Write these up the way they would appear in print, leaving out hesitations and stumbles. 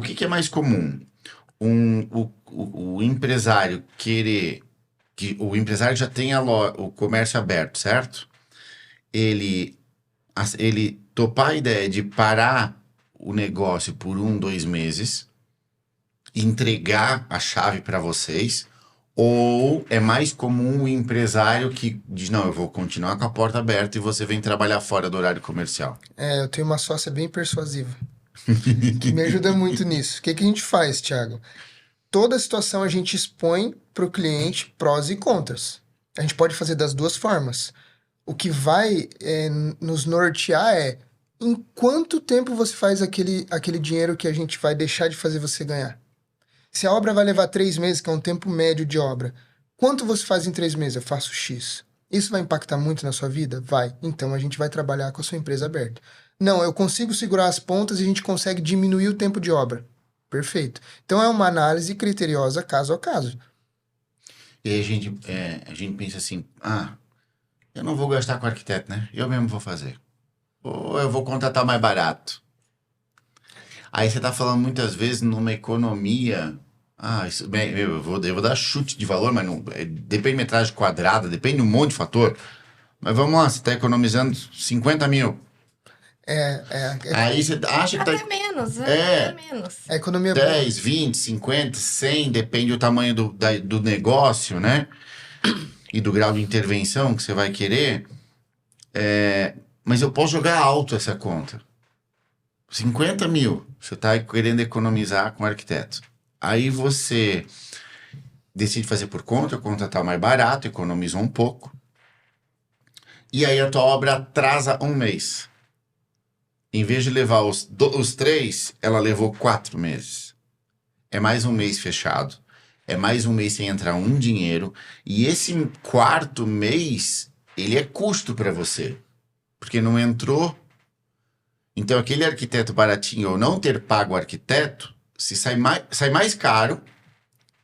O que é mais comum? O empresário querer que o empresário já tenha o comércio aberto, certo? Ele, ele topar a ideia de parar o negócio por 1, 2 meses, entregar a chave para vocês, ou é mais comum o empresário que diz, não, eu vou continuar com a porta aberta e você vem trabalhar fora do horário comercial? Eu tenho uma sócia bem persuasiva, que me ajuda muito nisso. O que que a gente faz, Thiago? Toda situação a gente expõe para o cliente prós e contras. A gente pode fazer das duas formas. O que vai nos nortear é em quanto tempo você faz aquele dinheiro que a gente vai deixar de fazer você ganhar. Se a obra vai levar 3 meses, que é um tempo médio de obra, quanto você faz em 3 meses? Eu faço X. Isso vai impactar muito na sua vida? Vai. Então a gente vai trabalhar com a sua empresa aberta. Não, eu consigo segurar as pontas e a gente consegue diminuir o tempo de obra. Perfeito. Então é uma análise criteriosa caso a caso. E aí a gente pensa assim, eu não vou gastar com arquiteto, né? Eu mesmo vou fazer. Ou eu vou contratar mais barato. Aí você tá falando muitas vezes numa economia. Bem, eu vou dar chute de valor, mas não, depende de metragem quadrada, depende de um monte de fator. Mas vamos lá, você está economizando 50 mil. Aí você acha que Até menos, É. até menos. A economia 10, 20, 50, 100, depende do tamanho do negócio, né? E do grau de intervenção que você vai querer. Mas eu posso jogar alto essa conta. 50 mil, você está querendo economizar com o arquiteto. Aí você decide fazer por conta, contratar mais barato, economizou um pouco. E aí a tua obra atrasa 1 mês. Em vez de levar os 3, ela levou 4 meses. É mais 1 mês fechado. É mais 1 mês sem entrar dinheiro. E esse 4º mês, ele é custo para você. Porque não entrou. Então, aquele arquiteto baratinho ou não ter pago o arquiteto, sai mais caro,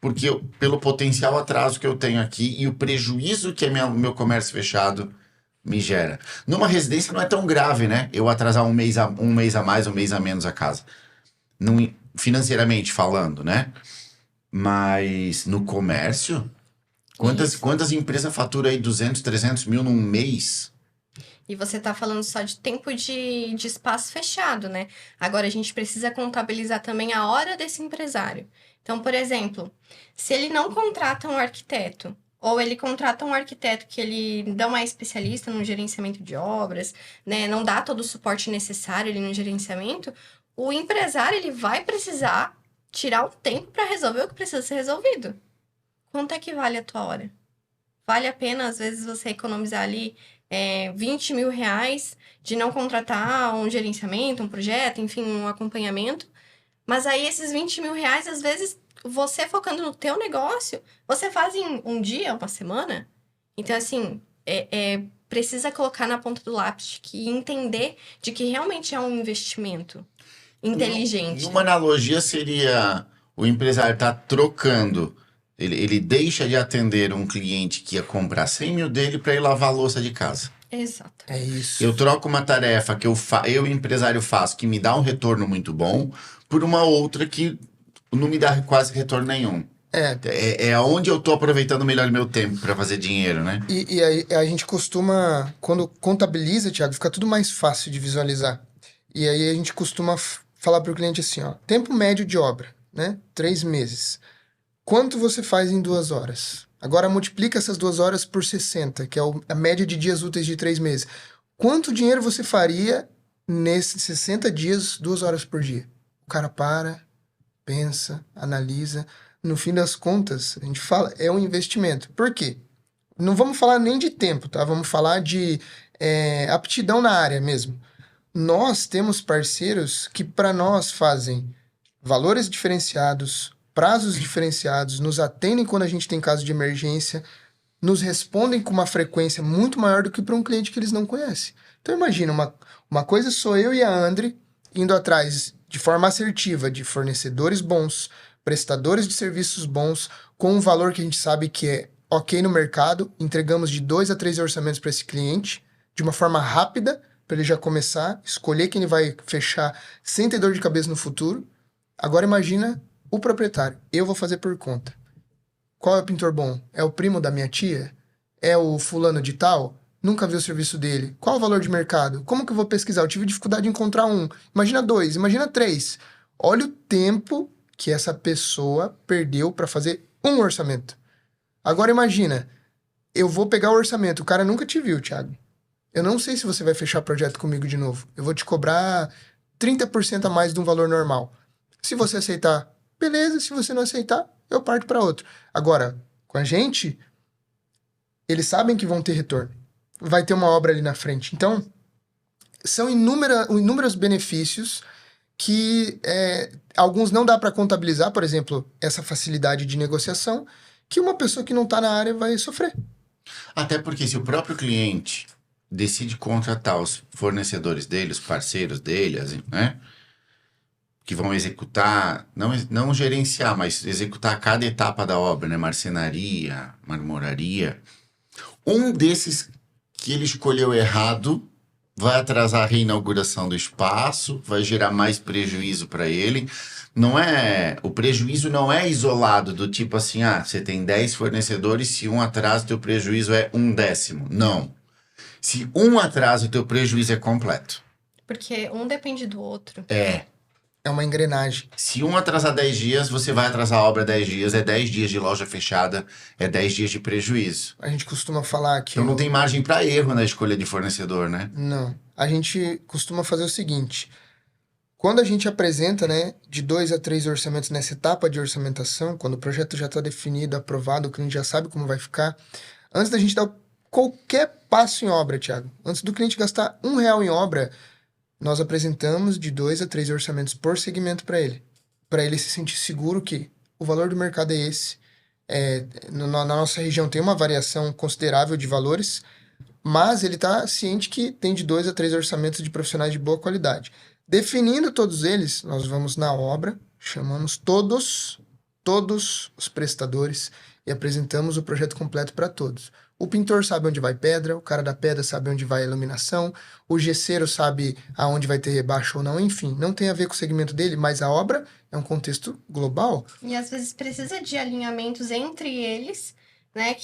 porque pelo potencial atraso que eu tenho aqui e o prejuízo que meu comércio fechado me gera. Numa residência não é tão grave, né? Eu atrasar 1 mês a mais, 1 mês a menos a casa. Financeiramente falando, né? Mas no comércio, quantas empresas faturam aí 200, 300 mil num mês? E você tá falando só de tempo de espaço fechado, né? Agora a gente precisa contabilizar também a hora desse empresário. Então, por exemplo, se ele não contrata um arquiteto, ou ele contrata um arquiteto que ele não é especialista no gerenciamento de obras, né? Não dá todo o suporte necessário ali no gerenciamento, o empresário ele vai precisar tirar um tempo para resolver o que precisa ser resolvido. Quanto é que vale a tua hora? Vale a pena, às vezes, você economizar ali 20 mil reais de não contratar um gerenciamento, um projeto, enfim, um acompanhamento. Mas aí esses 20 mil reais, às vezes, você focando no teu negócio, você faz em um dia, uma semana. Então, assim, precisa colocar na ponta do lápis e entender de que realmente é um investimento inteligente. Uma analogia seria o empresário tá trocando. Ele deixa de atender um cliente que ia comprar 100 mil dele para ir lavar a louça de casa. Exato. É isso. Eu troco uma tarefa que eu empresário faço, que me dá um retorno muito bom, por uma outra que não me dá quase retorno nenhum. É onde eu tô aproveitando melhor o meu tempo para fazer dinheiro, né? E aí a gente costuma, quando contabiliza, Thiago, fica tudo mais fácil de visualizar. E aí a gente costuma falar para o cliente assim, ó, tempo médio de obra, né? 3 meses. Quanto você faz em 2 horas? Agora multiplica essas 2 horas por 60, que é a média de dias úteis de 3 meses. Quanto dinheiro você faria nesses 60 dias, 2 horas por dia? O cara para, pensa, analisa. No fim das contas, a gente fala, é um investimento. Por quê? Não vamos falar nem de tempo, tá? Vamos falar de aptidão na área mesmo. Nós temos parceiros que para nós fazem valores diferenciados, prazos diferenciados, nos atendem quando a gente tem caso de emergência, nos respondem com uma frequência muito maior do que para um cliente que eles não conhecem. Então imagina, uma coisa sou eu e a André indo atrás de forma assertiva de fornecedores bons, prestadores de serviços bons, com um valor que a gente sabe que é ok no mercado, entregamos de 2 a 3 orçamentos para esse cliente, de uma forma rápida, para ele já começar, escolher quem ele vai fechar sem ter dor de cabeça no futuro. Agora imagina o proprietário. Eu vou fazer por conta. Qual é o pintor bom? É o primo da minha tia? É o fulano de tal? Nunca vi o serviço dele. Qual o valor de mercado? Como que eu vou pesquisar? Eu tive dificuldade de encontrar um. Imagina 2, imagina 3. Olha o tempo que essa pessoa perdeu para fazer um orçamento. Agora imagina, eu vou pegar o orçamento, o cara nunca te viu, Thiago. Eu não sei se você vai fechar projeto comigo de novo. Eu vou te cobrar 30% a mais de um valor normal. Se você aceitar, beleza. Se você não aceitar, eu parto para outro. Agora, com a gente, eles sabem que vão ter retorno. Vai ter uma obra ali na frente. Então, são inúmeros benefícios que alguns não dá para contabilizar, por exemplo, essa facilidade de negociação, que uma pessoa que não está na área vai sofrer. Até porque se o próprio cliente decide contratar os fornecedores dele, os parceiros dele, né? Que vão executar, não gerenciar, mas executar cada etapa da obra, né? Marcenaria, marmoraria. Um desses que ele escolheu errado vai atrasar a reinauguração do espaço, vai gerar mais prejuízo para ele. O prejuízo não é isolado do tipo assim, você tem 10 fornecedores, se um atrasa, teu prejuízo é 1/10. Não. Se um atrasa, o teu prejuízo é completo. Porque um depende do outro. É uma engrenagem. Se um atrasar 10 dias, você vai atrasar a obra 10 dias, é 10 dias de loja fechada, é 10 dias de prejuízo. A gente costuma falar que... Então não tem margem para erro na escolha de fornecedor, né? Não. A gente costuma fazer o seguinte: quando a gente apresenta, né, de 2 a 3 orçamentos nessa etapa de orçamentação, quando o projeto já está definido, aprovado, o cliente já sabe como vai ficar, antes da gente dar qualquer passo em obra, Thiago, antes do cliente gastar R$1 em obra, nós apresentamos de 2 a 3 orçamentos por segmento para ele se sentir seguro que o valor do mercado é esse. Na nossa região tem uma variação considerável de valores, mas ele está ciente que tem de 2 a 3 orçamentos de profissionais de boa qualidade. Definindo todos eles, nós vamos na obra, chamamos todos os prestadores e apresentamos o projeto completo para todos. O pintor sabe onde vai pedra, o cara da pedra sabe onde vai a iluminação, o gesseiro sabe aonde vai ter rebaixo ou não, enfim, não tem a ver com o segmento dele, mas a obra é um contexto global. E às vezes precisa de alinhamentos entre eles, né,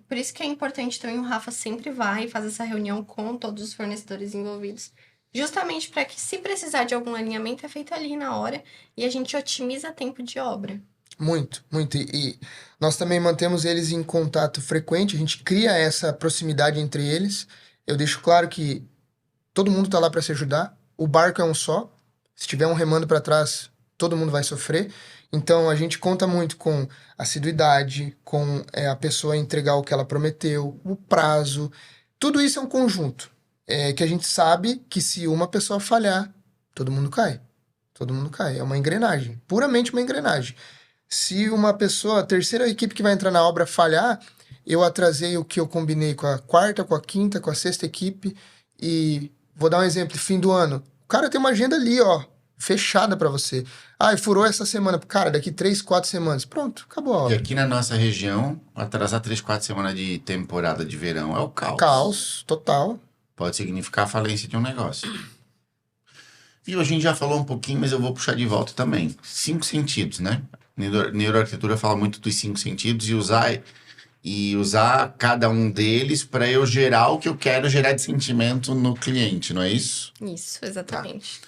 por isso que é importante também, o Rafa sempre vai e faz essa reunião com todos os fornecedores envolvidos, justamente para que, se precisar de algum alinhamento, é feito ali na hora e a gente otimiza tempo de obra. Muito, muito. E nós também mantemos eles em contato frequente, a gente cria essa proximidade entre eles. Eu deixo claro que todo mundo está lá para se ajudar, o barco é um só, se tiver um remando para trás, todo mundo vai sofrer. Então a gente conta muito com assiduidade, com a pessoa entregar o que ela prometeu, o prazo. Tudo isso é um conjunto. Que a gente sabe que se uma pessoa falhar, todo mundo cai. Todo mundo cai. É uma engrenagem, puramente uma engrenagem. Se uma pessoa, a terceira equipe que vai entrar na obra falhar, eu atrasei o que eu combinei com a quarta, com a quinta, com a sexta equipe. E vou dar um exemplo, fim do ano. O cara tem uma agenda ali, ó, fechada para você. E furou essa semana. Cara, daqui 3, 4 semanas. Pronto, acabou a obra. E aqui na nossa região, atrasar 3, 4 semanas de temporada de verão é o caos. Caos, total. Pode significar a falência de um negócio. Viu, a gente já falou um pouquinho, mas eu vou puxar de volta também. 5 sentidos, né? Neuroarquitetura fala muito dos 5 sentidos e usar cada um deles para eu gerar o que eu quero gerar de sentimento no cliente, não é isso? Isso, exatamente. Tá.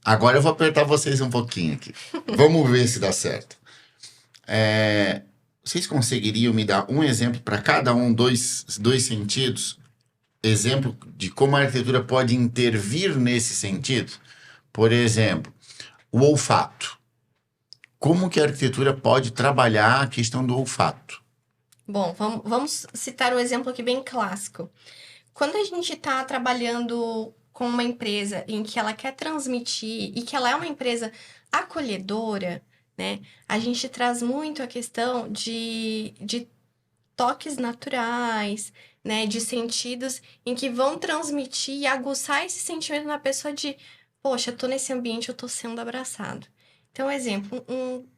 Agora eu vou apertar vocês um pouquinho aqui. Vamos ver se dá certo. Vocês conseguiriam me dar um exemplo para cada um, dois sentidos? Exemplo de como a arquitetura pode intervir nesse sentido? Por exemplo, o olfato. Como que a arquitetura pode trabalhar a questão do olfato? Bom, vamos citar um exemplo aqui bem clássico. Quando a gente está trabalhando com uma empresa em que ela quer transmitir e que ela é uma empresa acolhedora, né? A gente traz muito a questão de toques naturais, né? De sentidos em que vão transmitir e aguçar esse sentimento na pessoa de, poxa, eu tô nesse ambiente, eu tô sendo abraçado. Então, exemplo,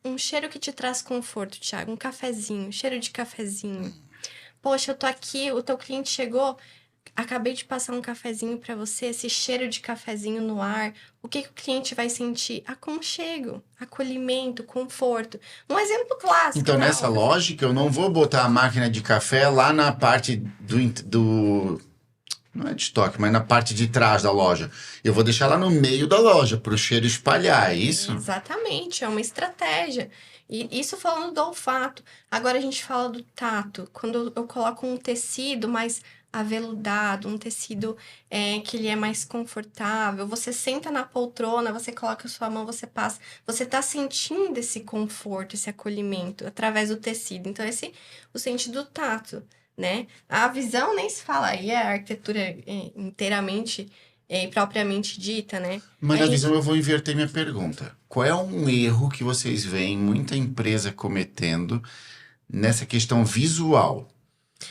um cheiro que te traz conforto, Thiago, um cafezinho, cheiro de cafezinho. Poxa, eu tô aqui, o teu cliente chegou, acabei de passar um cafezinho para você, esse cheiro de cafezinho no ar, o que o cliente vai sentir? Aconchego, acolhimento, conforto. Um exemplo clássico. Então, nessa lógica, eu não vou botar a máquina de café lá na parte do não é de estoque, mas na parte de trás da loja. Eu vou deixar lá no meio da loja, para o cheiro espalhar, é isso? Exatamente, é uma estratégia. E isso falando do olfato. Agora a gente fala do tato. Quando eu coloco um tecido mais aveludado, um tecido que ele é mais confortável, você senta na poltrona, você coloca a sua mão, você passa, você tá sentindo esse conforto, esse acolhimento através do tecido. Então, o sentido do tato, né? A visão nem se fala, aí é a arquitetura inteiramente e propriamente dita, né? Mas na visão eu vou inverter minha pergunta. Qual é um erro que vocês veem muita empresa cometendo nessa questão visual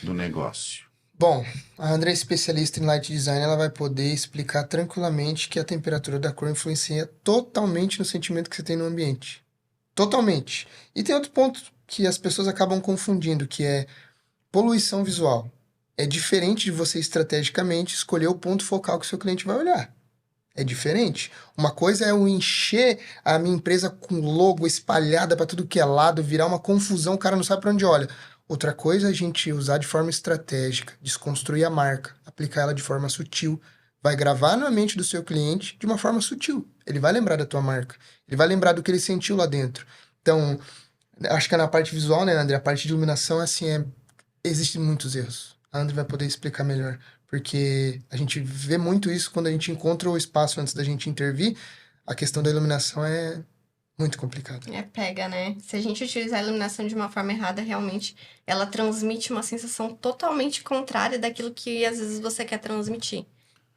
do negócio? Bom, a André é especialista em light design, ela vai poder explicar tranquilamente que a temperatura da cor influencia totalmente no sentimento que você tem no ambiente. Totalmente. E tem outro ponto que as pessoas acabam confundindo, que é poluição visual. É diferente de você estrategicamente escolher o ponto focal que o seu cliente vai olhar. É diferente. Uma coisa é eu encher a minha empresa com logo espalhada para tudo que é lado, virar uma confusão, o cara não sabe para onde olha. Outra coisa é a gente usar de forma estratégica, desconstruir a marca, aplicar ela de forma sutil. Vai gravar na mente do seu cliente de uma forma sutil. Ele vai lembrar da tua marca. Ele vai lembrar do que ele sentiu lá dentro. Então, acho que na parte visual, né, André? A parte de iluminação, assim, existem muitos erros. A André vai poder explicar melhor. Porque a gente vê muito isso quando a gente encontra o espaço antes da gente intervir. A questão da iluminação é muito complicada. Pega, né? Se a gente utilizar a iluminação de uma forma errada, realmente ela transmite uma sensação totalmente contrária daquilo que às vezes você quer transmitir.